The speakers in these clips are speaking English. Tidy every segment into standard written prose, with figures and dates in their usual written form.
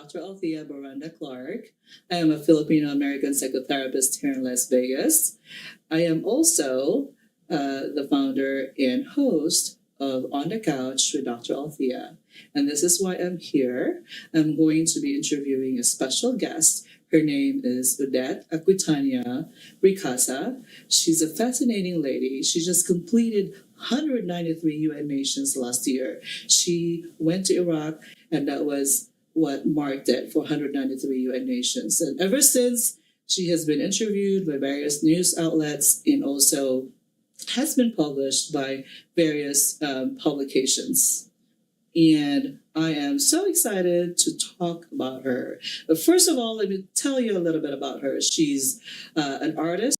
Dr. Althea Clark. I am a Filipino American psychotherapist here in Las Vegas. I am also the founder and host of On the Couch with Dr. Althea. And this is why I'm here. I'm going to be interviewing a special guest. Her name is Odette Aquitania Ricasa. She's a fascinating lady. She just completed 193 UN nations last year. She went to Iraq, and that was what marked it for 193 UN nations. And ever since, she has been interviewed by various news outlets and also has been published by various publications. And I am so excited to talk about her. But first of all, let me tell you a little bit about her. She's an artist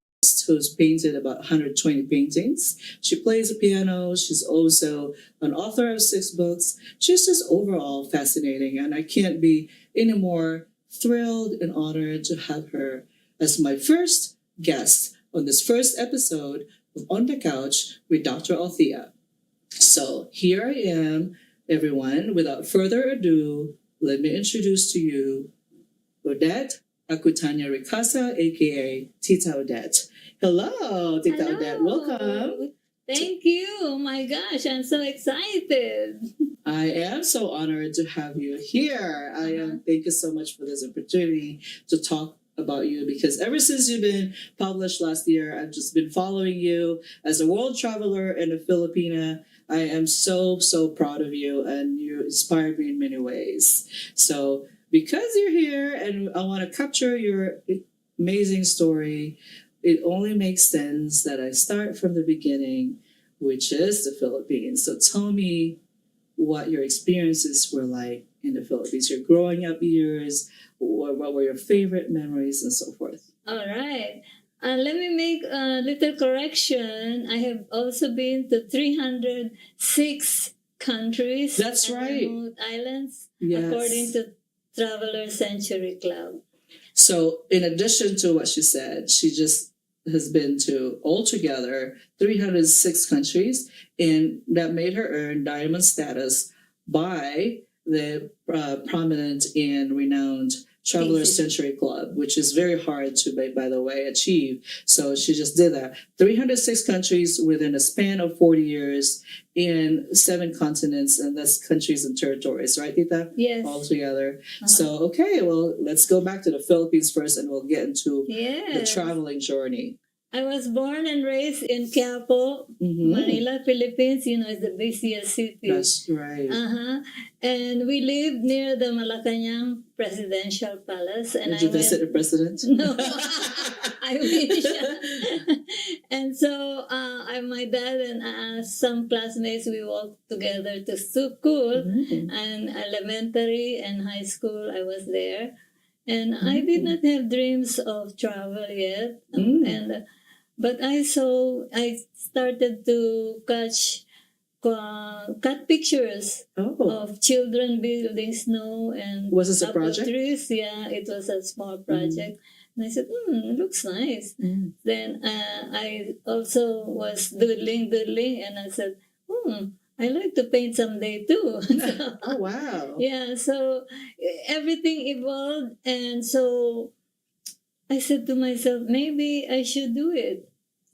who's painted about 120 paintings. She plays the piano. She's also an author of 6 books. She's just overall fascinating, and I can't be any more thrilled and honored to have her as my first guest on this first episode of On the Couch with Dr. Althea. So here I am, everyone. Without further ado, let me introduce to you Odette Aquitania Ricasa, aka Tita Odette. Hello, Tita Hello. Odette. Welcome. Thank you. Oh my gosh, I'm so excited. I am so honored to have you here. I am. Thank you so much for this opportunity to talk about you, because ever since you've been published last year, I've just been following you as a world traveler and a Filipina. I am so proud of you, and you inspired me in many ways. So because you're here and I want to capture your amazing story, it only makes sense that I start from the beginning, which is the Philippines. So tell me what your experiences were like in the Philippines, your growing up years, what were your favorite memories, and so forth. All right. Let me make a little correction. I have also been to 306 countries. That's and right. remote islands, Yes. according to Traveler Century Club. So in addition to what she said, she just has been to altogether 306 countries, and that made her earn diamond status by the prominent and renowned Traveler Century Club, which is very hard to, by the way, achieve. So she just did that. 306 countries within a span of 40 years in 7 continents, and that's countries and territories, right, Tita? Yes. All together. So, okay, well, let's go back to the Philippines first, and we'll get into the Yes. traveling journey. I was born and raised in Quiapo, Manila, Philippines. You know, it's the busiest city. That's right. And we lived near the Malacanang Presidential Palace. And Did you visit the president? No, I wish. And so my dad and some classmates, we walked together to school. And elementary and high school, I was there. And I did not have dreams of travel yet. But I started to cut pictures of children building snow and Was this a apple project? trees. Yeah, it was a small project. And I said, it looks nice. Then I also was doodling, and I said, I like to paint someday too. Oh, wow. Yeah, so everything evolved, and so I said to myself, maybe I should do it.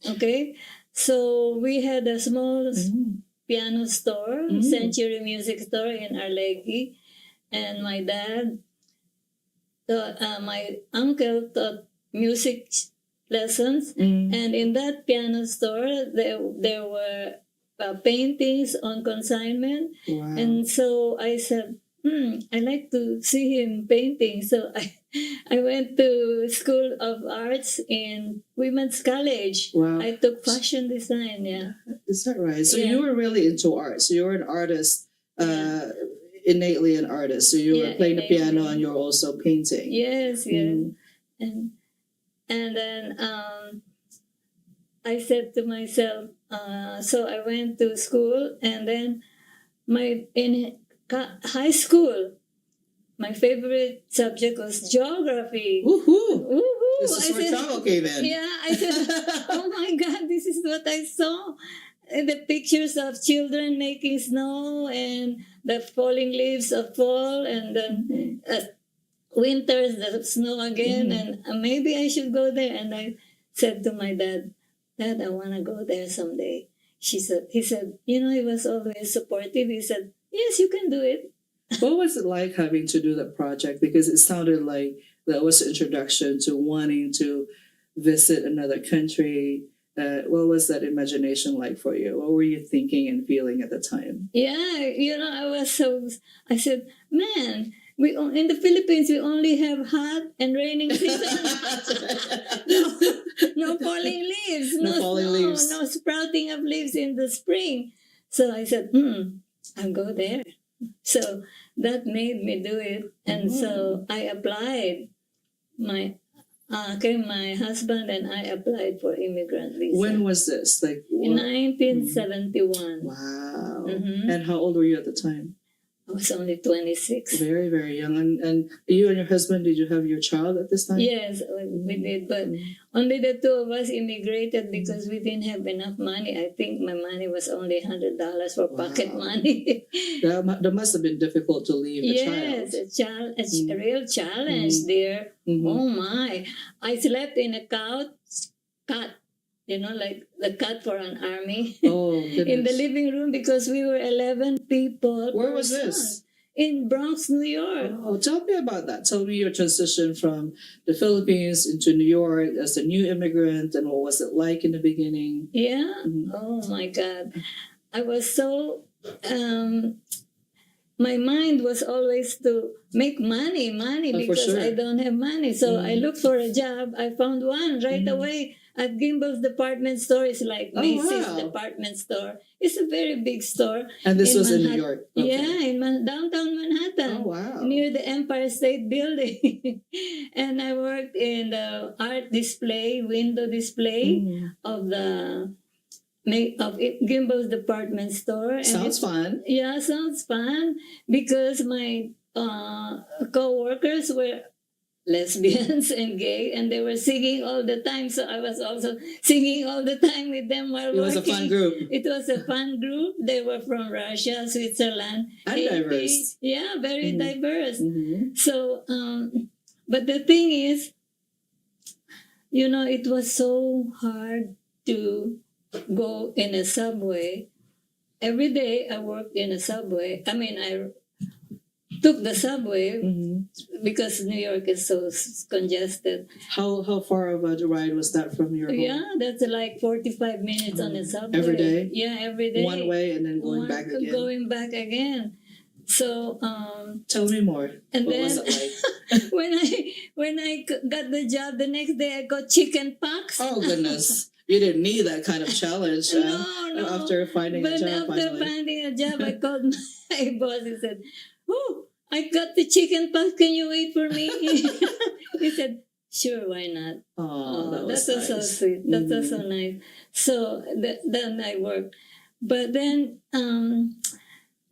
Okay, so we had a small piano store, Century Music Store in Arlegui, and my dad taught, my uncle taught music lessons, and in that piano store there were paintings on consignment. Wow. And so I said, I like to see him painting. So I went to School of Arts in Women's College. Wow. I took fashion design, yeah. Is that right? So Yeah. you were really into art. So you were an artist, innately an artist. So you were playing the piano and you were also painting. Yes. And then I said to myself, so I went to school, and then in high school, my favorite subject was geography. Woohoo! Woohoo! This is where travel came in. Yeah, I said, oh my God, this is what I saw. And the pictures of children making snow and the falling leaves of fall, and then winters, the snow again, and maybe I should go there. And I said to my dad, Dad, I want to go there someday. He said, he was always supportive. He said, yes, you can do it. What was it like having to do that project? Because it sounded like that was the introduction to wanting to visit another country. What was that imagination like for you? What were you thinking and feeling at the time? Yeah, I said, man, in the Philippines, we only have hot and raining season. no falling leaves, No falling leaves. no sprouting of leaves in the spring. So I said, I'll go there. So that made me do it. And so I applied. My husband and I applied for immigrant visa. When was this? Like In 1971. Wow. Mhm. And how old were you at the time? I was only 26. Very, very young. And you and your husband, did you have your child at this time? Yes, we did. But only the two of us immigrated because we didn't have enough money. I think my money was only $100 for pocket money. That must have been difficult to leave the child. Yes, a real challenge there. Mhm. Oh my. I slept in a cot, like the cot for an army. Oh, goodness. In the living room because we were 11 people. Where per was son. this? In Bronx, New York. Oh, tell me about that. Tell me your transition from the Philippines into New York as a new immigrant, and what was it like in the beginning? Yeah. Mhm. Oh my God. I was so. My mind was always to make money Oh, for because sure. I don't have money. So I looked for a job. I found one right away at Gimbel's department store. It's like Oh, Macy's wow. department store. It's a very big store. And this in was in New Manhattan. York. Okay. Yeah, in downtown Manhattan. Oh, wow. Near the Empire State Building. And I worked in the art display, window display of Gimbel's department store. And Sounds fun. yeah, sounds fun because my co-workers were lesbians and gay, and they were singing all the time. So I was also singing all the time with them while It was a working. fun group. It was a fun group. They were from Russia, Switzerland, And Haiti. diverse. Yeah, very diverse. Mhm. So, but the thing is, it was so hard to go in a subway. Every day I worked in a subway. I mean, I took the subway because New York is so congested. How far of a ride was that from your home? Yeah, that's like 45 minutes on a subway. Every day? Yeah, every day. One way and then going back again? Going back again. So, Tell me more. and What then was it like? when I got the job, the next day I got chicken pox. Oh, goodness. You didn't need that kind of challenge No. after finding a But job after finally. finding a job, I called my boss. He said, "Oh, I got the chicken pox. Can you wait for me?" He said, "Sure, why not?" Oh, that was That was so nice. sweet. That was so nice. So then I worked. But then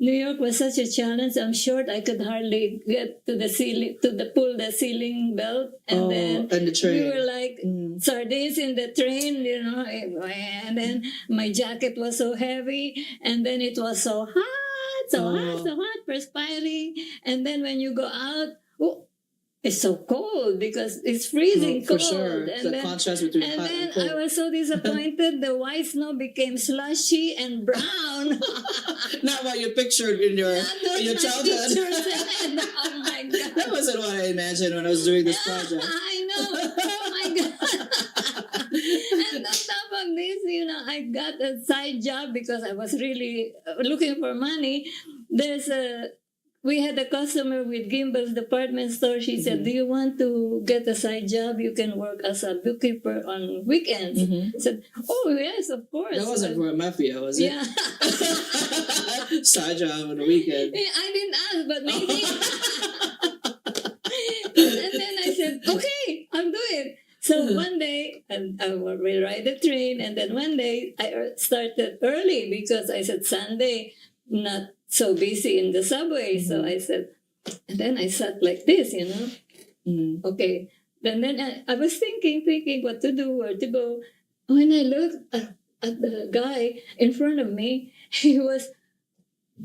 New York was such a challenge. I'm short. I could hardly get to the ceiling, pull the ceiling belt. And then and the train. we were like sardines in the train, and then my jacket was so heavy. And then it was so hot, so hot, perspiring. And then when you go out, it's so cold because it's freezing For cold. sure. And The then, contrast between and hot then and cold. I was so disappointed. The white snow became slushy and brown. Not what you pictured in your childhood. Oh my God. That wasn't what I imagined when I was doing this project. I know. Oh my God. And on top of this, I got a side job because I was really looking for money. We had a customer with Gimbel's department store. She said, "Do you want to get a side job? You can work as a bookkeeper on weekends." I said, "Oh, yes, of course." That wasn't for a mafia, was it? Yeah. Side job on the weekend. I didn't ask, but maybe. And then I said, "Okay, I'll do it." So one day, I will ride the train, and then one day I started early because I said Sunday, not so busy in the subway. So I said, and then I sat like this, Okay. Then I was thinking what to do, where to go. When I looked at the guy in front of me, he was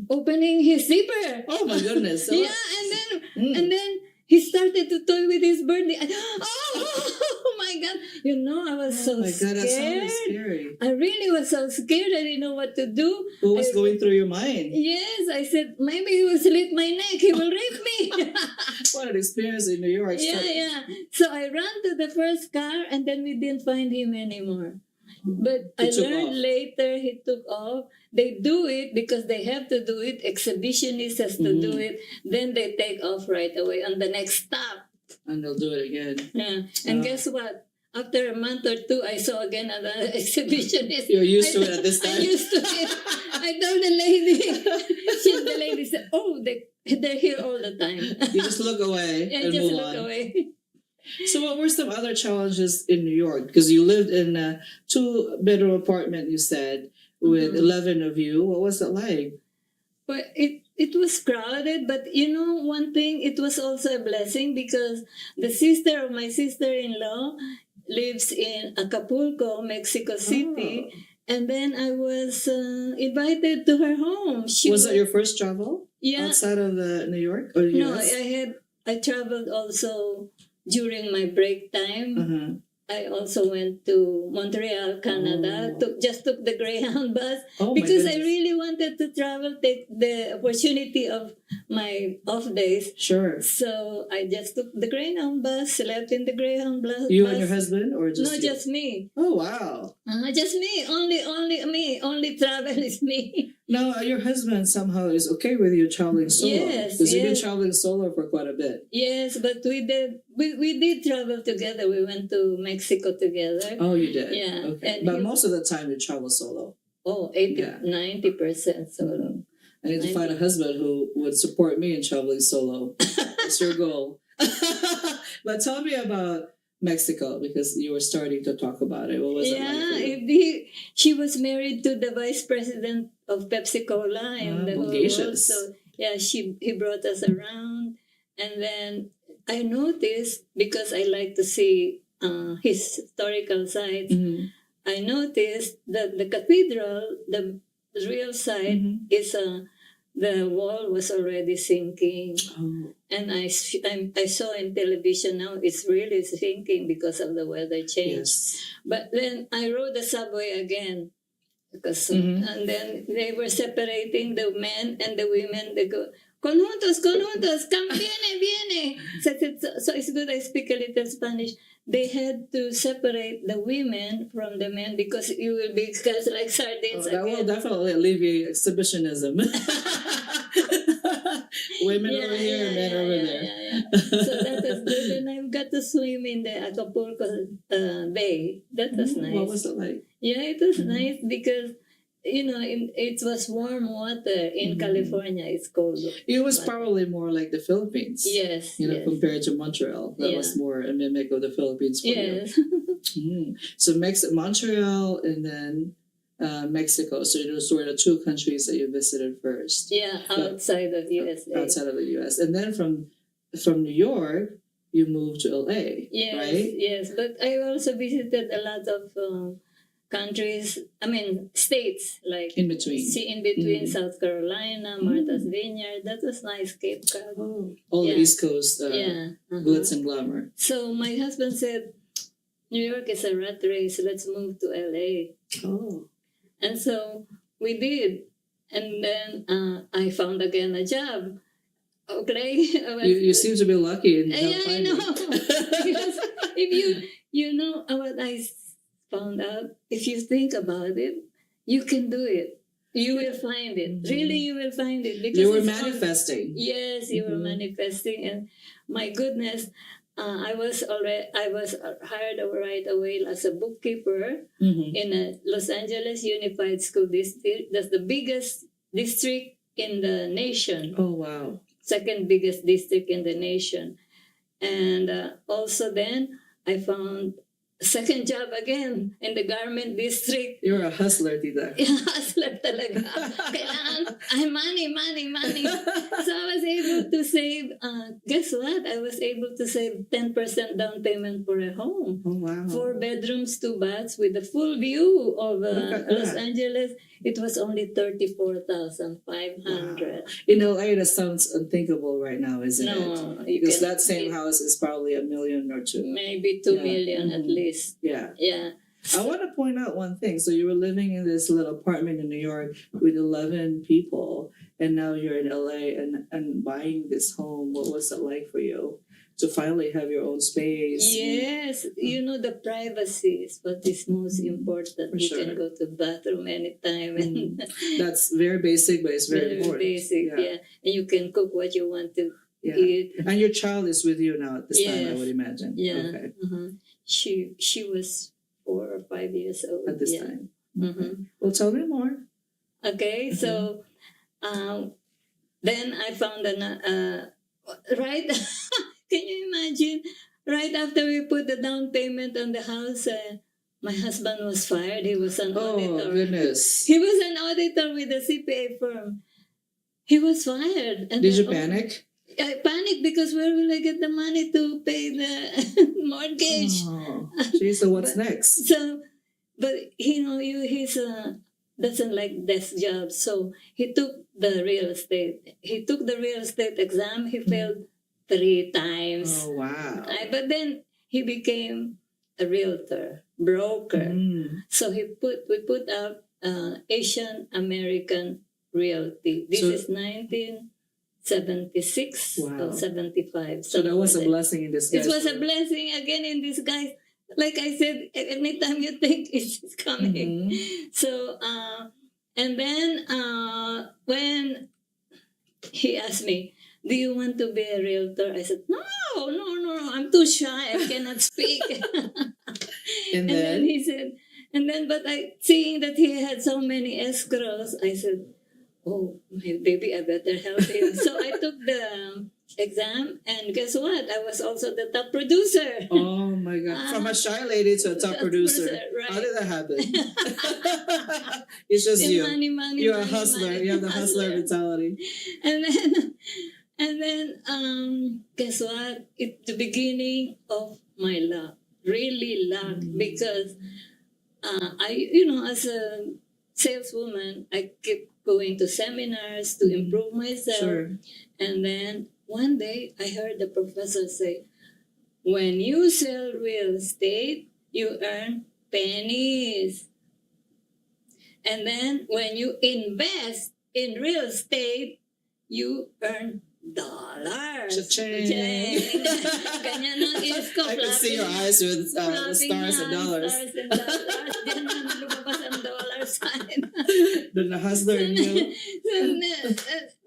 opening his zipper. Oh my goodness. So, Yeah, and then he started to toy with his birthday. Oh my God. You know, I was so Oh my God, that sounded scared. scary. I really was so scared. I didn't know what to do. What was I- going through your mind? Yes, I said, maybe he will slit my neck. He will rape me. What an experience in New York. Yeah. So I ran to the first car and then we didn't find him anymore. But He I took learned off. later he took off. They do it because they have to do it. Exhibitionists has to do it. Then they take off right away on the next stop. And they'll do it again. Yeah. And Oh. guess what? After a month or two, I saw again another exhibitionist. You're used to it at this I'm time. used to it. I told the lady. The lady said, "Oh, they're here all the time." You just look away Yeah, and just move look on. away. So what were some other challenges in New York? Because you lived in a 2-bedroom apartment, you said, with 11 of you. What was it like? But it was crowded, but you know one thing, it was also a blessing because the sister of my sister-in-law lives in Acapulco, Mexico City, and then I was invited to her home. Was that your first travel yeah? outside of New York or the No, US? I traveled also during my break time. Uh-huh. I also went to Montreal, Canada. Oh. Just took the Greyhound bus Oh, my because I goodness. really wanted to travel, take the opportunity of my off days. Sure. So I just took the Greyhound bus, slept in the Greyhound bus. You and your husband or just No, you? just me. Oh, wow. Just me. Only me. Only travel is me. Now, your husband somehow is okay with you traveling solo. Yes, Because you've been yes. traveling solo for quite a bit. Yes, but we did travel together. We went to Mexico together. Oh, you did? Yeah, Okay. and But he- most of the time you travel solo. Oh, 80, Yeah. 90% solo. I need to find a husband who would support me in traveling solo. That's your goal. But tell me about Mexico because you were starting to talk about it. What was it like for you? She was married to the vice president of Pepsi Cola in the whole world. Bodacious. So yeah, he brought us around, and then I noticed because I like to see historical sites. Mhm. I noticed that the cathedral, the real site, Mhm. is the wall was already sinking. Oh. And I saw in television now it's really sinking because of the weather change. Yes. But then I rode the subway again because and then they were separating the men and the women. They go, conjuntos, come, viene. So it's good I speak a little Spanish. They had to separate the women from the men because you will be cast like sardines That will again. definitely alleviate exhibitionism. Women over here, men over there. Yeah. So that was good. And I've got to swim in the Acapulco Bay. That was nice. What was it like? Yeah, it was nice because, it was warm water. In California, it's cold. It was But- probably more like the Philippines. Yes. You know, yes. compared to Montreal. That Yeah. was more a mimic of the Philippines for Yes. you. So Montreal and then Mexico. So those were the two countries that you visited first. Yeah, outside of USA. Outside of the US. And then from New York, you moved to LA. Yes, Right? yes. But I also visited a lot of countries, states, like In between. in between Mhm. South Carolina, Martha's Vineyard. That was nice, Cape Cod. All the Yeah. East Coast Yeah. glitz and glamour. So my husband said, New York is a rat race. Let's move to LA. Oh. And so we did. And then I found again a job. Okay. You seem to be lucky in Yeah, I finding. know. Because if you know what I found out, if you think about it, you can do it. You will find it. Mhm. Really, you will find it. Because You were it's all- manifesting. Yes, you were Mhm. manifesting, and my goodness, I was hired right away as a bookkeeper Mhm. in a Los Angeles Unified School District. That's the biggest district in the nation, Oh, wow. second biggest district in the nation, and also then I found second job again in the garment district. You're a hustler, tita. Hustler talaga. Kailangan, money. So I was able to save, guess what? I was able to save 10% down payment for a home. Oh, wow. 4 bedrooms, 2 baths with a full view of Look at Los that. Angeles. It was only 34,500. In LA, that sounds unthinkable right now, isn't it? No, you Because can, that same house is probably $1 million or $2 million. maybe 2 Yeah. million at Mhm. least. Yeah. Yeah. I want to point out one thing. So you were living in this little apartment in New York with 11 people, and now you're in LA and buying this home. What was it like for you to finally have your own space? Yes, you know, the privacy is what is most important. For You sure. can go to the bathroom anytime and That's very basic, but it's very important. basic. Yeah. And you can cook what you want to Yeah. eat. And your child is with you now at this time, I Yes. would imagine. Yeah. Okay. She was 4 or 5 years old At this yeah. time. Mhm. Well, tell me more. Okay, so then I found right. Can you imagine? Right after we put the down payment on the house, my husband was fired. He was an Oh, auditor. goodness. He was an auditor with a CPA firm. He was fired. And Did you then, panic? I panicked because where will I get the money to pay the mortgage? Oh, geez, so what's next? So, but he's doesn't like desk jobs. So he took the real estate. He took the real estate exam. He failed 3 times. Oh, wow. But then he became a realtor, broker. So we put up Asian American Realty. This So- is 1976 Wow. or 75. So that was a something like blessing in disguise. it was a for you. blessing again in disguise. Like I said, anytime you think it's coming. Mhm. So, and then when he asked me, "Do you want to be a realtor?" I said, No, I'm too shy. I cannot speak. And And then then? he said, but seeing that he had so many escrows, I said, "Oh, my baby, I better help him." So I took the exam, and guess what? I was also the top producer. Oh my God. From a shy lady to a top producer. Right. How did that happen? It's just In you. money, You're a money, hustler. money, You have the hustler mentality. And then, guess what? It's the beginning of my luck. Really luck, because as a saleswoman, I keep going to seminars to improve myself. Sure. And then one day I heard the professor say, when you sell real estate, you earn pennies. And then when you invest in real estate, you earn dollars. Cha-ching. Ganyan ang is ko. I can see your eyes with the stars and dollars. Stars and dollars. Diyan na lumabas ang dollar sign. Then the hustler in you.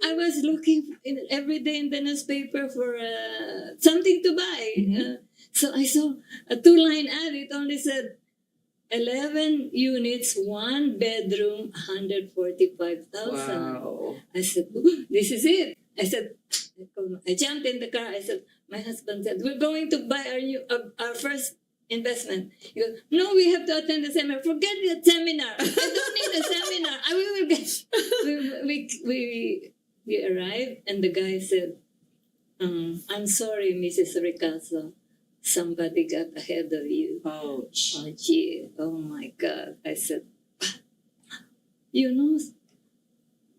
I was looking every day in the newspaper for something to buy. Mhm. So I saw a 2-line ad. It only said 11 units, 1 bedroom, 145,000. Wow. I said, "Ooh, this is it." I jumped in the car. I said, my husband said, "We're going to buy our first investment." He goes, "No, we have to attend the seminar." "Forget the seminar. I don't need a seminar. We will get." We arrived, and the guy said, "I'm sorry, Mrs. Ricasa. Somebody got ahead of you." Ouch. Oh, gee. Oh, my God. I said,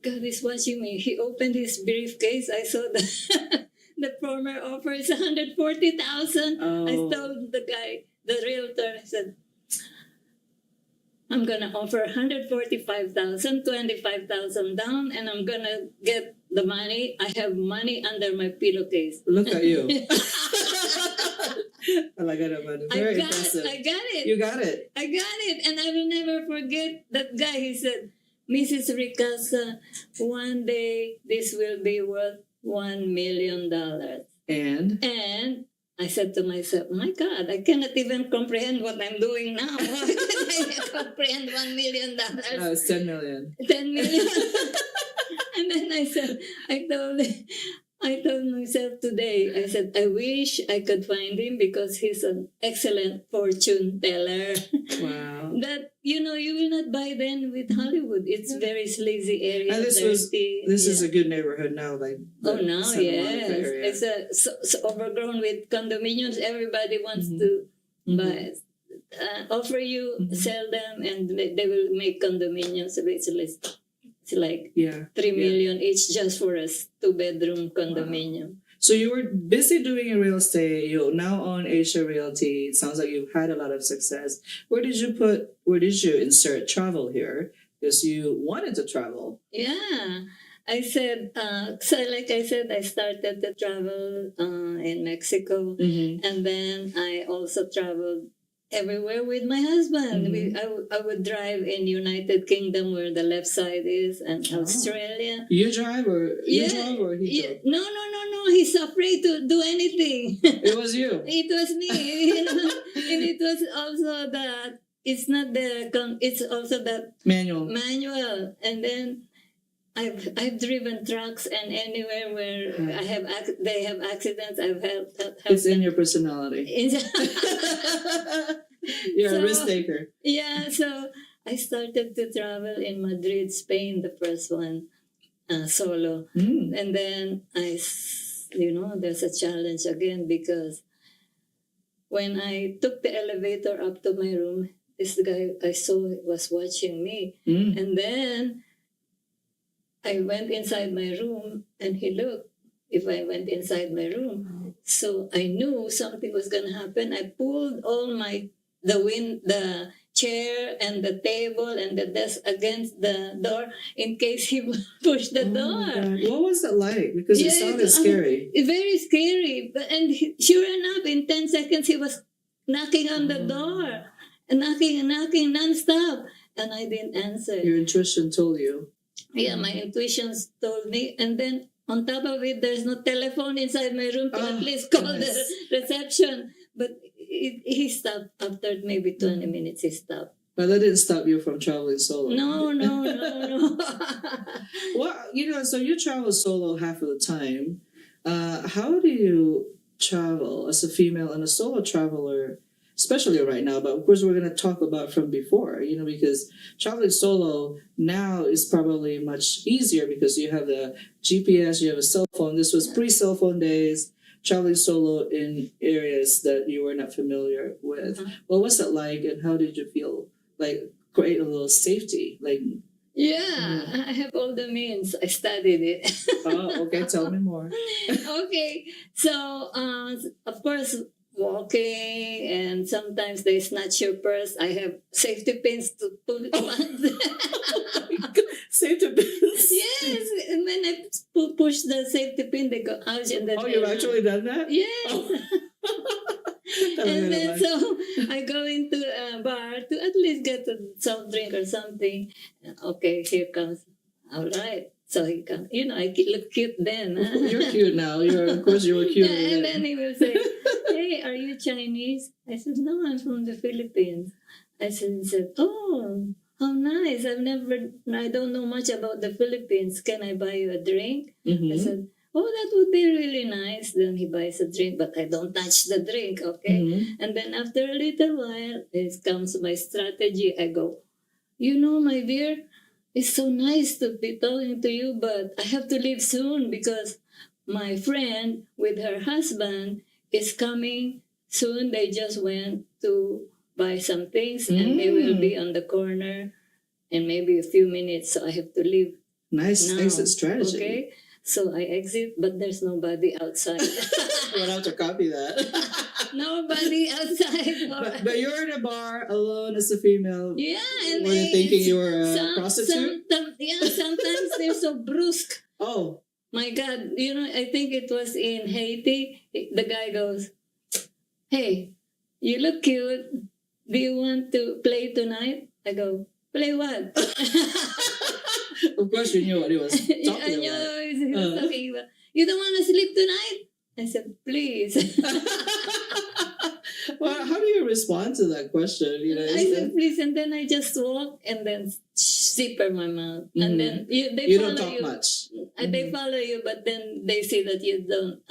God is watching me. He opened his briefcase. I saw the former offer is 140,000. Oh. I told the guy, the realtor, I said, "I'm gonna offer 145,000, 25,000 down, and I'm gonna get the money. I have money under my pillowcase." Look at you. I like that about it. Very impressive. I got it. You got it. I got it. And I will never forget that guy. He said, "Mrs. Ricasa, one day this will be worth $1 million. And And I said to myself, "My God, I cannot even comprehend what I'm doing now. How can I comprehend $1 million? now it's 10 million. 10 million. And then I told him, I told myself today, I said, I wish I could find him because he's an excellent fortune teller. Wow. That, you will not buy then with Hollywood. It's very sleazy area. And this dirty. is a good neighborhood now, like Oh, the now, Santa Monica yes. area. It's so overgrown with condominiums. Everybody wants to buy, offer you, sell them, and they will make condominiums. It's like Yeah. 3 million each just for a 2-bedroom condominium. So you were busy doing in real estate. You now own Asia Realty. It sounds like you've had a lot of success. Where did you insert travel here? Because you wanted to travel. Yeah. I said, so like I said, I started to travel in Mexico. Mm-hmm. And then I also traveled everywhere with my husband. I would drive in United Kingdom where the left side is, and Australia. You drive or he drove? No. He's afraid to do anything. It was you. It was me. And it was also that it's not it's also that Manual. And then I've driven trucks, and anywhere where they have accidents, I've helped It's in your personality. You're a risk taker. Yeah, so I started to travel in Madrid, Spain, the first one, solo. And then there's a challenge again because when I took the elevator up to my room, this guy I saw was watching me. And then I went inside my room and he looked if I went inside my room. So I knew something was going to happen. I pulled all the chair and the table and the desk against the door in case he would push the door. What was that like? Because it sounded scary. Very scary. And sure enough, in 10 seconds, he was knocking on the door. Knocking nonstop. And I didn't answer. Your intuition told you. Yeah, my intuitions told me. And then on top of it, there's no telephone inside my room to at least call the reception. But he stopped after maybe 20 minutes. He stopped. But that didn't stop you from traveling solo. No. Well, so you travel solo half of the time. How do you travel as a female and a solo traveler, especially right now? But of course, we're going to talk about from before, because traveling solo now is probably much easier because you have the GPS, you have a cell phone. This was pre-cell phone days. Traveling solo in areas that you were not familiar with. What was it like, and how did you feel? Like, create a little safety, like. Yeah, I have all the means. I studied it. Oh, okay. Tell me more. Okay, so of course, walking, and sometimes they snatch your purse. I have safety pins to pull it on. Safety pins? Yes, and when I push the safety pin, they go out. And then You've actually done that? Yes. Oh. And then so I go into a bar to at least get a soft drink or something. Okay, here comes. All right. So he comes. I look cute then. Huh? You're cute now. Of course you were cute. And then he will say, "Hey, are you Chinese?" I said, "No, I'm from the Philippines." He said, "Oh, how nice. I don't know much about the Philippines. Can I buy you a drink?" I said, "Oh, that would be really nice." Then he buys a drink, but I don't touch the drink, okay? And then after a little while, it comes my strategy. I go, my dear, it's so nice to be talking to you, but I have to leave soon because my friend with her husband is coming soon. They just went to buy some things and they will be on the corner in maybe a few minutes, so I have to leave. Nice exit strategy. Okay, so I exit, but there's nobody outside. We'll have to copy that. Nobody outside. But you're in a bar alone as a female. Yeah, and were you thinking you were a prostitute? Sometimes they're so brusque. Oh. My God, I think it was in Haiti. The guy goes, "Hey, you look cute. Do you want to play tonight?" I go, "Play what?" Of course you knew what he was talking about. I knew what he was talking about. "You don't want to sleep tonight?" I said, "Please." Well, how do you respond to that question? I said, "Please," and then I just walk and then zipper my mouth, and then they You follow don't talk you. much. They follow you, but then they see that you don't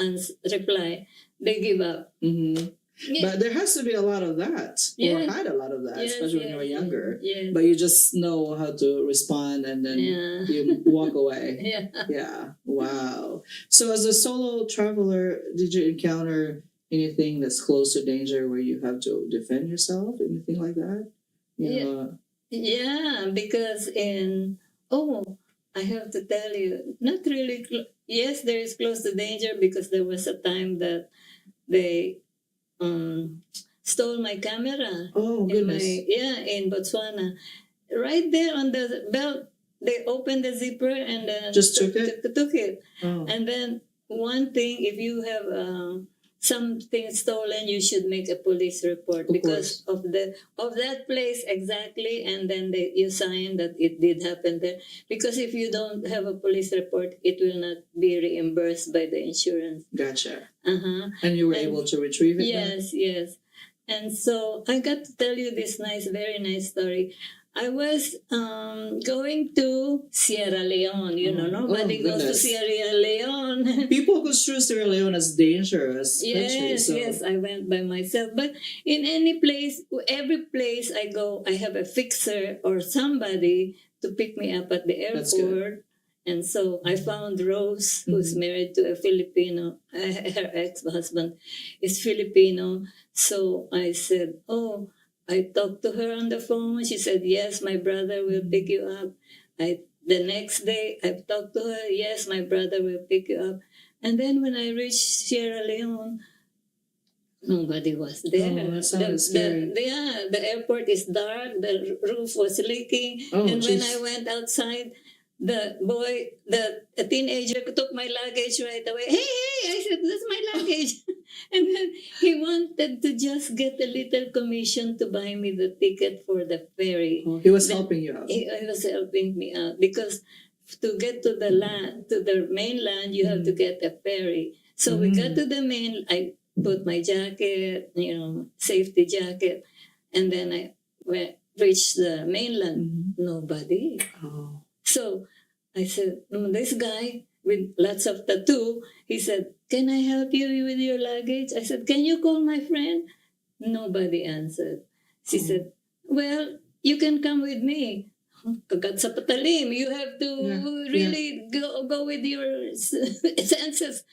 reply. They give up. Mm-hmm. Yeah. But there has to be a lot of that, or Yes. had a lot of that, Yes, especially when you were yes, younger. yes. But you just know how to respond, and then Yeah. you walk away. Yeah. Yeah. Wow. So, as a solo traveler, did you encounter anything that's close to danger where you have to defend yourself? Anything like that? Yeah. know, Yeah, because I have to tell you, not really. Yes, there is close to danger because there was a time that they stole my camera Oh, goodness. in Botswana. Right there on the belt, they opened the zipper and then Just took it? took it. Oh. And then one thing, if you have something stolen, you should make a police report Of because of that place exactly, and then you sign that it did happen there. Because if you don't have a police report, it will not be reimbursed by the insurance. Gotcha. Uh-huh. And you were able to retrieve it? Yes, yes. And so I got to tell you this very nice story. I was going to Sierra Leone. Nobody goes to goodness. Sierra Leone. People construe Sierra Leone as dangerous country. Yes, So. yes, I went by myself. But in every place I go, I have a fixer or somebody to pick me up at the That's good. airport. And so I found Rose, who's married to a Filipino. Her ex-husband is Filipino. So I said, I talked to her on the phone. She said, yes, my brother will pick you up. The next day, I talked to her. Yes, my brother will pick you up. And then when I reached Sierra Leone, nobody was there. Oh, that sounds scary. The airport is dark. The roof was leaking. And when I went outside, a teenager took my luggage right away. Hey, I said, that's my luggage. And then he wanted to just get a little commission to buy me the ticket for the ferry. Oh, he was helping you out. He was helping me out because to get to the mainland, you have to get a ferry. So we got to the I put my jacket, safety jacket, and then I reached the mainland. Nobody. Oh. So I said, this guy with lots of tattoo, he said, can I help you with your luggage? I said, can you call my friend? Nobody answered. She said, well, you can come with me. Kagat sa patalim. You have to really go with your senses.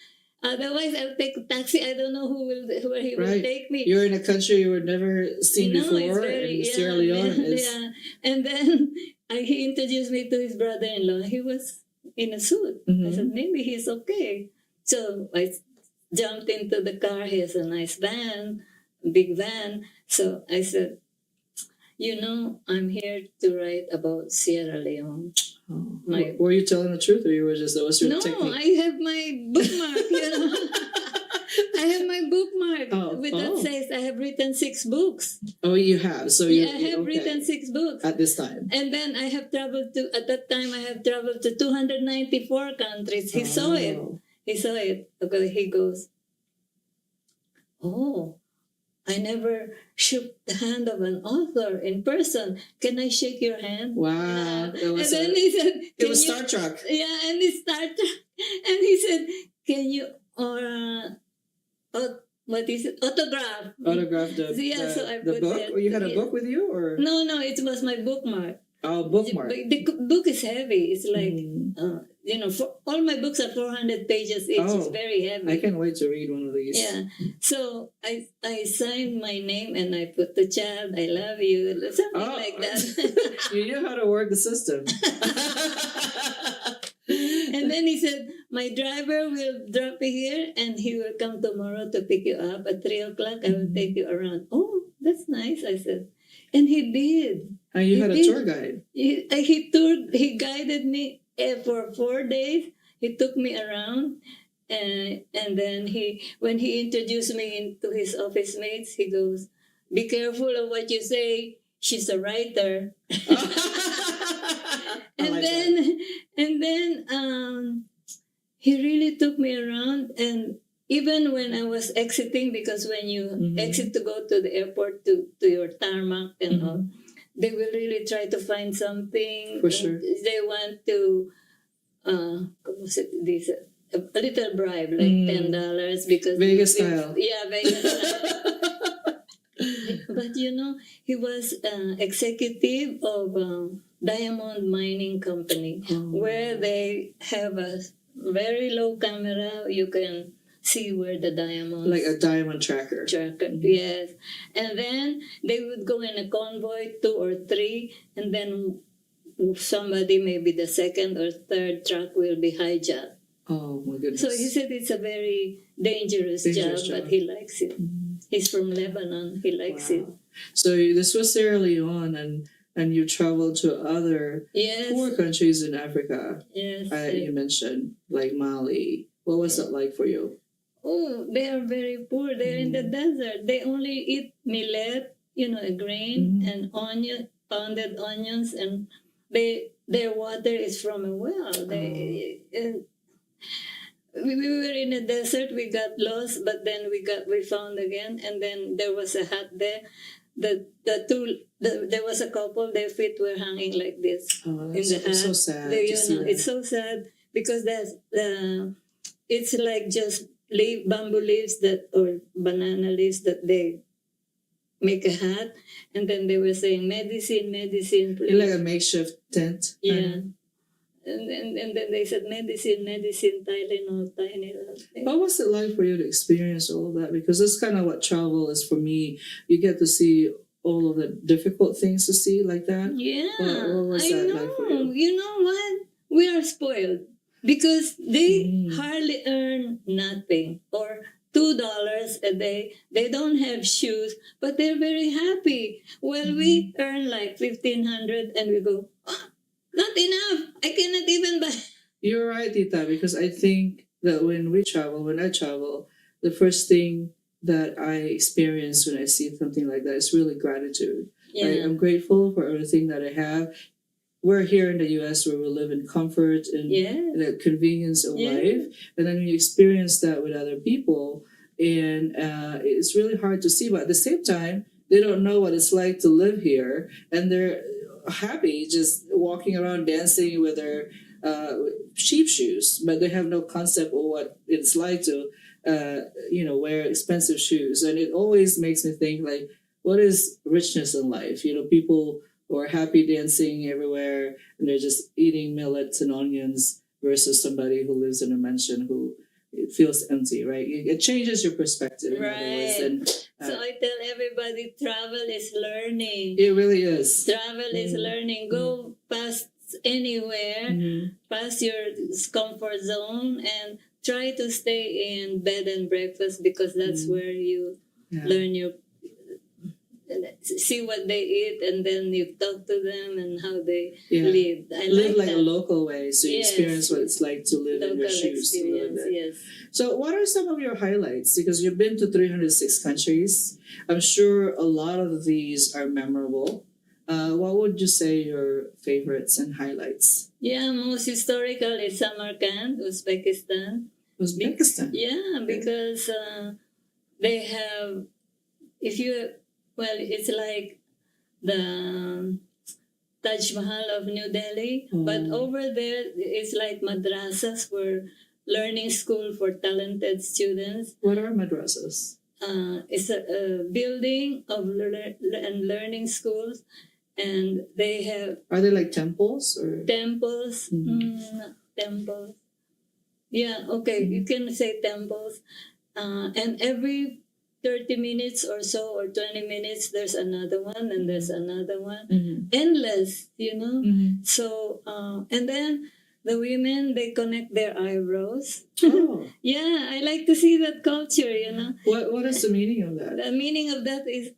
Otherwise, I'll take a taxi. I don't know where he will take me. You're in a country you were never seen before, in Sierra Leone. And then he introduced me to his brother-in-law. He was in a suit. I said, maybe he's okay. So I jumped into the car. He has a nice van, big van. So I said, I'm here to write about Sierra Leone. Oh. Were you telling the truth, or you were just that was your technique? No, I have my bookmark. I have my bookmark. That says I have written 6 books. Oh, you have. So I have written 6 books at this time. And then I have traveled to 294 countries. He saw it. Okay, he goes, I never shook the hand of an author in person. Can I shake your hand? Wow. And then he said, it was Star Trek. Yeah, and it's Star Trek. And he said, can you, what is it? Autograph. Autograph so I the put book? it. Or you had a book with you? Or No, it was my bookmark. Oh, bookmark. The book is heavy. It's like, all my books are 400 pages each. It's very heavy. I can't wait to read one of these. Yeah. So I signed my name and I put the child, I love you, something like that. You knew how to work the system. And then he said, my driver will drop you here and he will come tomorrow to pick you up at 3 o'clock. I will take you around. Oh, that's nice, I said. And he did. And you had a tour guide. He guided me for 4 days. He took me around. And then when he introduced me into his office mates, he goes, be careful of what you say. She's a writer. And then he really took me around, and even when I was exiting, because when you exit to go to the airport to your tarmac and all, they will really try to find something. For sure. They want to, como se dice, a little bribe, like $10 because Vegas style. Yeah, Vegas style. But you know, he was executive of a diamond mining company where they have a very low camera. You can see where the diamonds. Like a diamond tracker. Yes. And then they would go in a convoy, 2 or 3, and then somebody, maybe the second or third truck will be hijacked. Oh my goodness. So he said it's a very dangerous job, but he likes it. He's from Lebanon. He likes it. So this was Sierra Leone, and you traveled to other poor countries in Africa. Yes. You mentioned, like Mali. What was that like for you? Oh, they are very poor. They're in the desert. They only eat millet, a grain, and pounded onions, and their water is from a well. We were in a desert. We got lost, but then we found again, and then there was a hut there. There was a couple. Their feet were hanging like this in the hut. So sad. It's so sad because it's like just bamboo leaves or banana leaves that they make a hat, and then they were saying medicine, medicine. Please. Like a makeshift tent. Yeah. And then they said medicine, Tylenol. What was it like for you to experience all of that? Because that's kind of what travel is for me. You get to see all of the difficult things to see like that. Yeah, what was that like for you? You know what? We are spoiled because they hardly earn nothing or $2 a day. They don't have shoes, but they're very happy. Well, we earn like 1,500, and we go, not enough. I cannot even buy. You're right, Tita, because I think that when I travel, the first thing that I experience when I see something like that is really gratitude. Yeah. I'm grateful for everything that I have. We're here in the U.S. where we live in comfort and the convenience of life. And then you experience that with other people. And it's really hard to see. But at the same time, they don't know what it's like to live here. And they're happy just walking around dancing with their sheep shoes. But they have no concept of what it's like to, wear expensive shoes. And it always makes me think, like, what is richness in life? People who are happy dancing everywhere and they're just eating millets and onions versus somebody who lives in a mansion who it feels empty, right? It changes your perspective. In other words. And, so I tell everybody, travel is learning. It really is. Travel is learning. Go past anywhere, past your comfort zone, and try to stay in bed and breakfast because that's where you learn see what they eat, and then you talk to them and how they live. I live like that. a local way, so you experience what it's like to live in your shoes. Yes. So what are some of your highlights? Because you've been to 306 countries. I'm sure a lot of these are memorable. What would you say your favorites and highlights? Yeah, most historical is Samarkand, Uzbekistan. Yeah, because they have, it's like the Taj Mahal of New Delhi, but over there it's like madrasas for learning school for talented students. What are madrasas? It's a building of learning schools, and they have... Are they like temples or? Temples. Temples. Yeah, okay, you can say temples. And every 30 minutes or so, or 20 minutes, there's another one, and there's another one. Endless, So, and then the women, they connect their eyebrows. Oh. Yeah, I like to see that culture, What is the meaning of that? The meaning of that is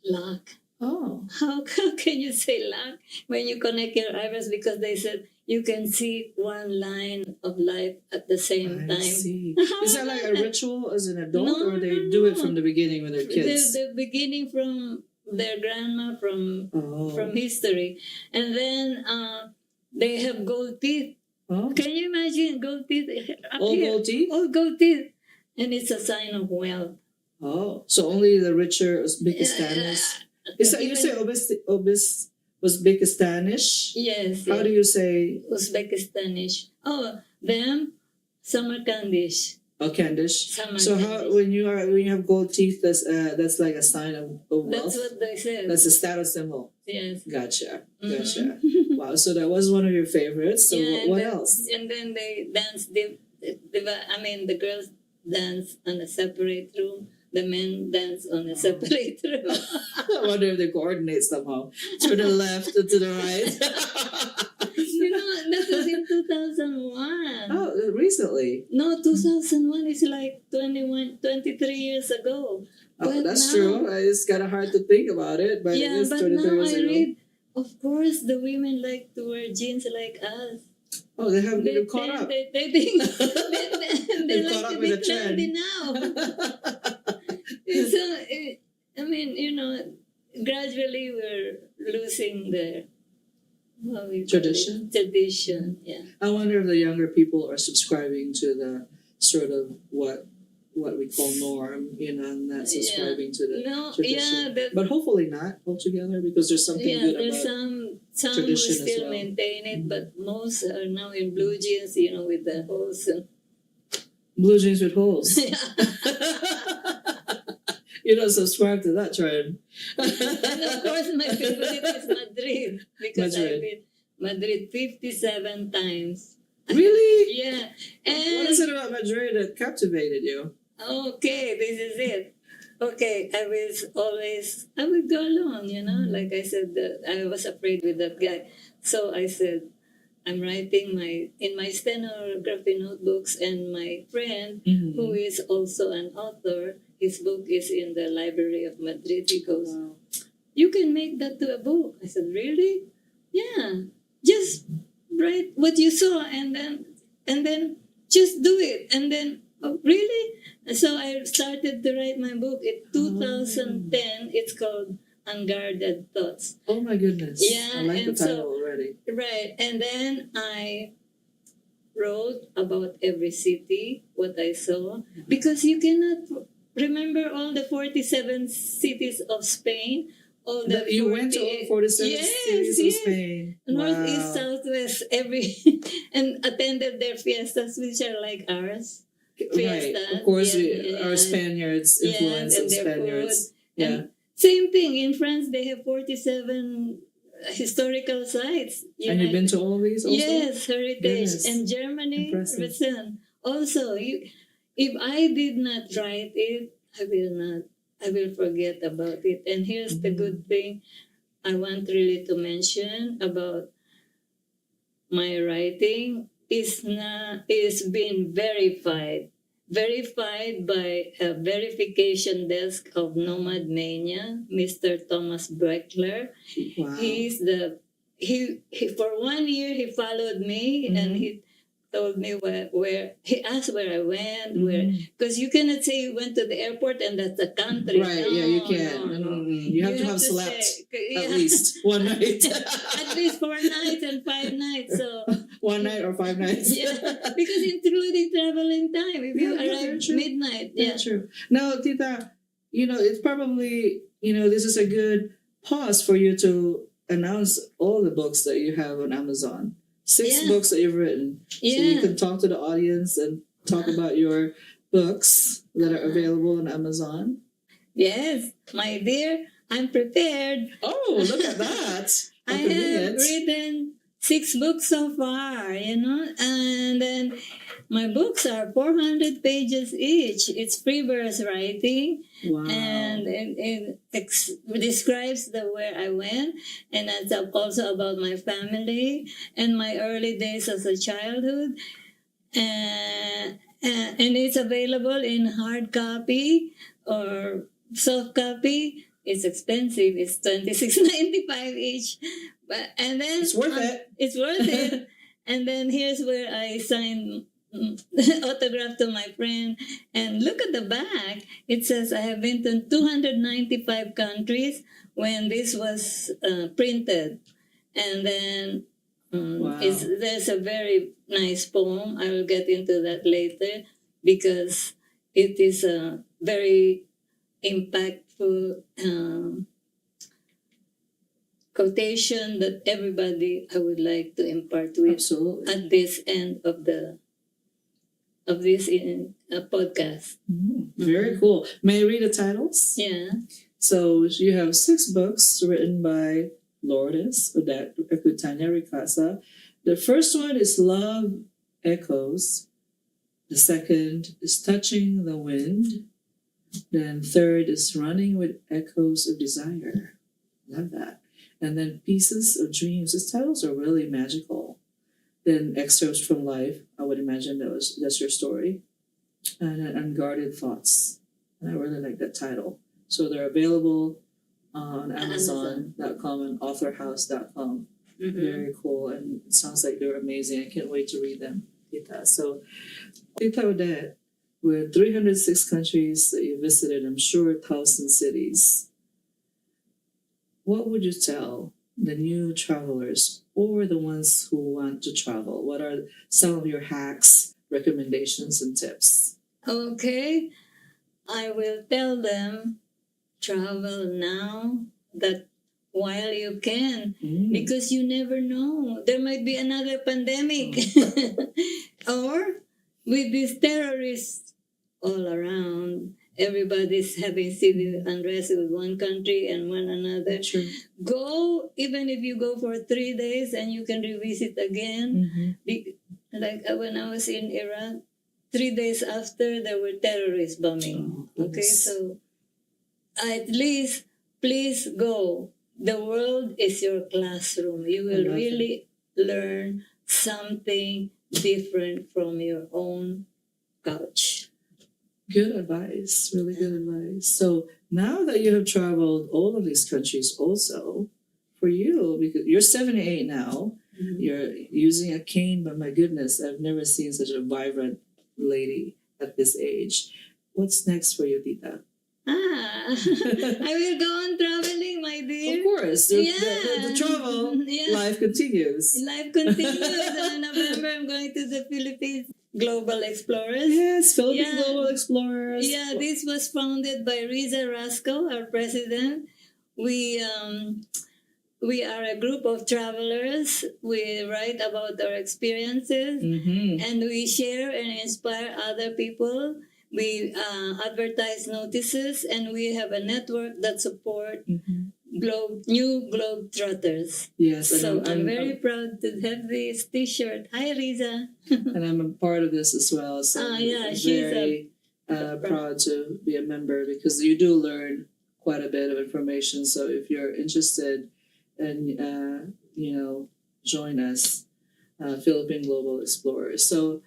luck. Oh. How can you say luck when you connect your eyebrows? Because they said you can see one line of life at the same time. I see. Is that like a ritual as an adult, or they do it from the beginning when they're kids? The beginning from their grandma, from history. And then they have gold teeth. Oh. Can you imagine gold teeth? Gold teeth? All gold teeth. And it's a sign of wealth. Oh, so only the richer Uzbekistanis. You say Uzbekistanish. Yes. How do you say? Uzbekistanish. Oh, them Samarkandish. Oh, Candish. Samarkandish. So how when you have gold teeth, that's like a sign of wealth. That's what they said. That's a status symbol. Yes. Gotcha. Mhm. Wow. So that was one of your favorites. So Yeah, what then, else? And then they dance. The girls dance on a separate room. The men dance on a separate room. I wonder if they coordinate somehow. To the left or to the right. That was in 2001. Oh, recently. No, 2001 is like 23 years ago. Oh, that's true. It's kind of hard to think about it, but it Yeah, is but 23 now years I ago. read, of course, the women like to wear jeans like us. Oh, they have been caught up. They think they They've caught like up to with be the trend. trendy now. So, I mean, gradually we're losing the what we call Tradition? it, tradition, yeah. I wonder if the younger people are subscribing to the sort of what we call norm, and not subscribing to the No, tradition. yeah, But hopefully not altogether, because there's something good there's about some who tradition as still well. maintain it, but most are now in blue jeans, with the holes. blue jeans with holes. Yeah. You don't subscribe to that trend. And of course, my favorite is Madrid because Madrid. I've been Madrid 57 times. Really? Yeah. What is it about Madrid that captivated you? Okay, this is it. Okay, I would go alone, like I said, I was afraid with that guy. So I said, I'm writing in my stenography notebooks, and my friend, who is also an author, his book is in the Library of Madrid. He goes, Wow. you can make that to a book. I said, really? Yeah. Just write what you saw and then just do it. And then, oh, really? And so I started to write my book in 2010. It's called Unguarded Thoughts. Oh my goodness. Yeah, I like the and title already. Right. And then I wrote about every city, what I saw, because you cannot remember all the 47 cities of Spain. All the You went to all 47 cities of Spain. North, Wow. East, Southwest, and attended their fiestas, which are like ours. Right. Fiestas. Of course, Yeah. our Spaniards influence and of their Spaniards. food. And same thing in France. They have 47 historical sites. And you've been to all of these also? Yes, heritage. Goodness. And Germany, Impressive. listen. Also, if I did not write it, I will forget about it. And here's the good thing I want really to mention about my writing is being verified by a verification desk of Nomad Mania, Mr. Thomas Breckler. Wow. He's he for 1 year he followed me and he told me where he asked where I went, because you cannot say you went to the airport and that's a country. Right, No, yeah, you can't. no. You have to have slept say, at least one night. At least 4 nights and 5 nights. So 1 night or 5 nights. yeah, because including traveling time. If you Yeah, arrive true. midnight, Yeah, true. Now, Tita, it's probably, this is a good pause for you to announce all the books that you have on Amazon. 6 books that you've written. So you can talk to the audience and talk about your books that are available on Amazon. Yes, my dear, I'm prepared. Oh, look at that. I have written 6 books so far, and then my books are 400 pages each. It's free verse writing. Wow. And it describes where I went, and it's also about my family and my early days as a childhood. And it's available in hard copy or soft copy. It's expensive. It's $26.95 each, and then It's worth it. It's worth it. And then here's where I signed autograph to my friend, and look at the back. It says I have been to 295 countries when this was printed, and then Wow. there's a very nice poem. I will get into that later because it is a very impactful quotation that everybody I would like to impart with Absolutely. at this end of this podcast. Very cool. May I read the titles? Yeah. So you have 6 books written by Lourdes Odette Aquitania Ricasa. The first one is Love Echoes. The second is Touching the Wind. Then third is Running with Echoes of Desire. Love that. And then Pieces of Dreams. These titles are really magical. Then Excerpts from Life. I would imagine that's your story. And then Unguarded Thoughts. And I really like that title. So they're available on Amazon.com and authorhouse.com. Very cool. And it sounds like they're amazing. I can't wait to read them, Tita. So, Tita Odette, with 306 countries that you visited, I'm sure 1,000 cities, what would you tell the new travelers or the ones who want to travel? What are some of your hacks, recommendations, and tips? Okay. I will tell them, travel now, that while you can, because you never know. There might be another pandemic. Or with these terrorists all around, everybody's having civil unrest with one country and one another. True. Go, even if you go for 3 days and you can revisit again. Like when I was in Iraq, 3 days after, there were terrorist bombing. Okay, so at least, please go. The world is your classroom. You will really learn something different from your own couch. Good advice. Really good advice. So now that you have traveled all of these countries also, for you, because you're 78 now, you're using a cane, but my goodness, I've never seen such a vibrant lady at this age. What's next for you, Tita? I will go on traveling, my dear. Of course. The travel, life continues. Life continues. In November, I'm going to the Philippines Global Explorers. Yes, Philippine Global Explorers. Yeah, this was founded by Riza Rasco, our president. We are a group of travelers. We write about our experiences and we share and inspire other people. We advertise notices, and we have a network that support new Globetrotters. Yes, so I'm very proud to have this T-shirt. Hi, Riza. And I'm a part of this as well. So I'm very proud to be a member because you do learn quite a bit of information. So if you're interested, and join us, Philippine Global Explorers. So.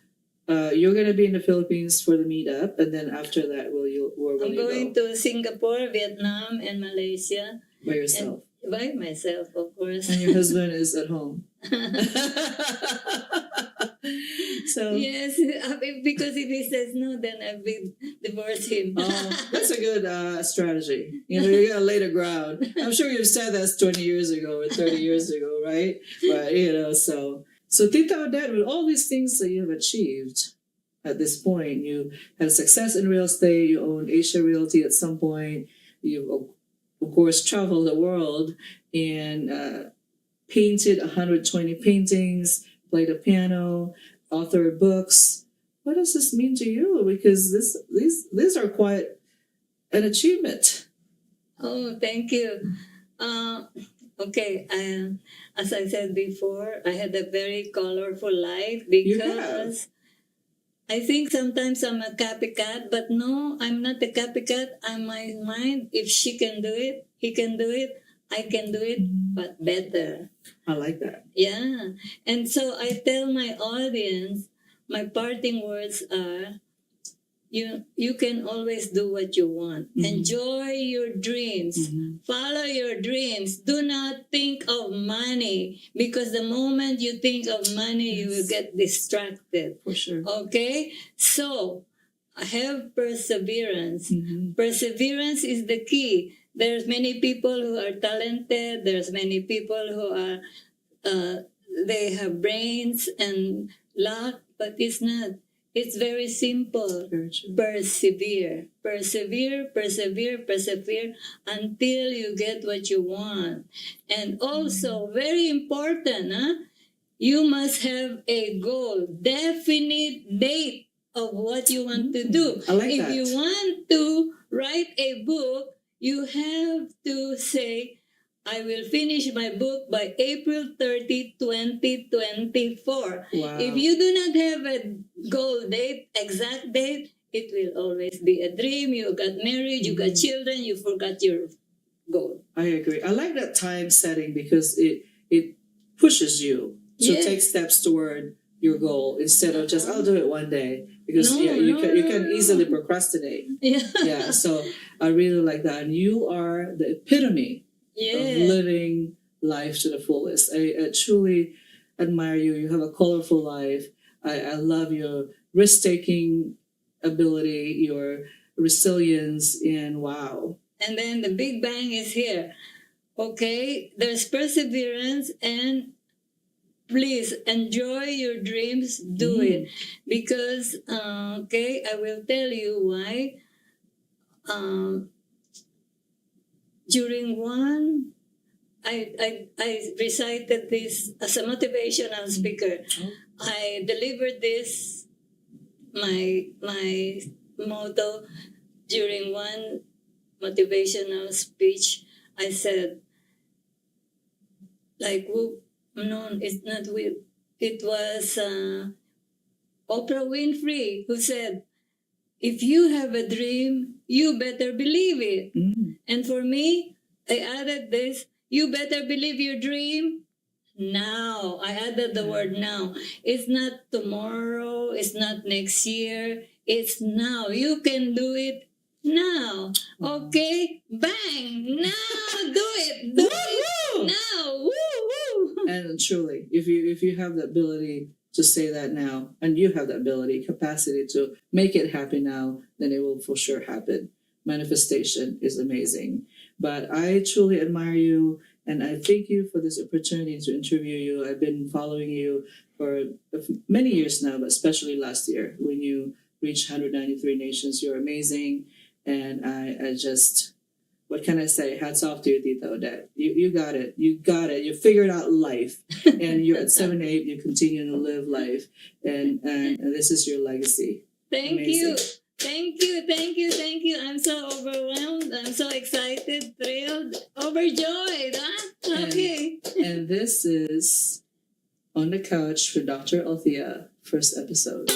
You're going to be in the Philippines for the meetup, and then after that, where will I'm you going go? to Singapore, Vietnam, and Malaysia. By yourself? By myself, of course. And your husband is at home. So yes, because if he says no, then I will divorce him. That's a good strategy. You're going to lay the ground. I'm sure you've said that 20 years ago or 30 years ago, right? But, So Tita Odette, with all these things that you have achieved at this point, you had success in real estate, you owned Asia Realty at some point, you of course traveled the world and painted 120 paintings, played the piano, authored books. What does this mean to you? Because these are quite an achievement. Oh, thank you. Okay, as I said before, I had a very colorful life because I think sometimes I'm a copycat, but no, I'm not a copycat. I'm my mind. If she can do it, he can do it, I can do it, but better. I like that. Yeah. And so I tell my audience, my parting words are, you can always do what you want. Enjoy your dreams. Follow your dreams. Do not think of money, because the moment you think of money, you will get distracted. For sure. Okay? So, have perseverance. Perseverance is the key. There's many people who are talented. There's many people who are, they have brains and luck, but it's not. It's very simple. Very true. Persevere. Persevere, persevere, persevere until you get what you want. And also, very important, you must have a goal, definite date of what you want to do. I like if that. you want to write a book, you have to say, I will finish my book by April 30, 2024. Wow. If you do not have a goal date, exact date, it will always be a dream. You got married, you got children, you forgot your goal. I agree. I like that time setting because it pushes you to Yes. take steps toward your goal instead of just I'll do it one day, because No, you no, can no. easily procrastinate. Yeah. Yeah, so I really like that, and you are the epitome of Yeah. living life to the fullest. I truly admire you. You have a colorful life. I love your risk-taking ability, your resilience, and wow. And then the big bang is here. Okay, there's perseverance, and please enjoy your dreams, do it. Because, okay, I will tell you why. During one, I recited this as a motivational speaker. I delivered this, my motto, during one motivational speech. I said, like, no, it's not Whoop. It was Oprah Winfrey who said, if you have a dream, you better believe it. And for me, I added this, you better believe your dream now. I added the word now. It's not tomorrow, it's not next year, it's now. You can do it now. Okay? Bang! Now! Do it! Do it now! Woo! Woo! And truly, if you have the ability to say that now, and you have the ability, capacity to make it happen now, then it will for sure happen. Manifestation is amazing. But I truly admire you, and I thank you for this opportunity to interview you. I've been following you for many years now, but especially last year when you reached 193 nations. You're amazing, and I just, what can I say? Hats off to you, Tita Odette. You got it. You got it. You figured out life, and you're at 78. You continue to live life, and this is your legacy. Thank Amazing. you. Thank you, thank you, thank you. I'm so overwhelmed. I'm so excited, thrilled, overjoyed. Okay. And this is On the Couch with Dr. Althea, first episode.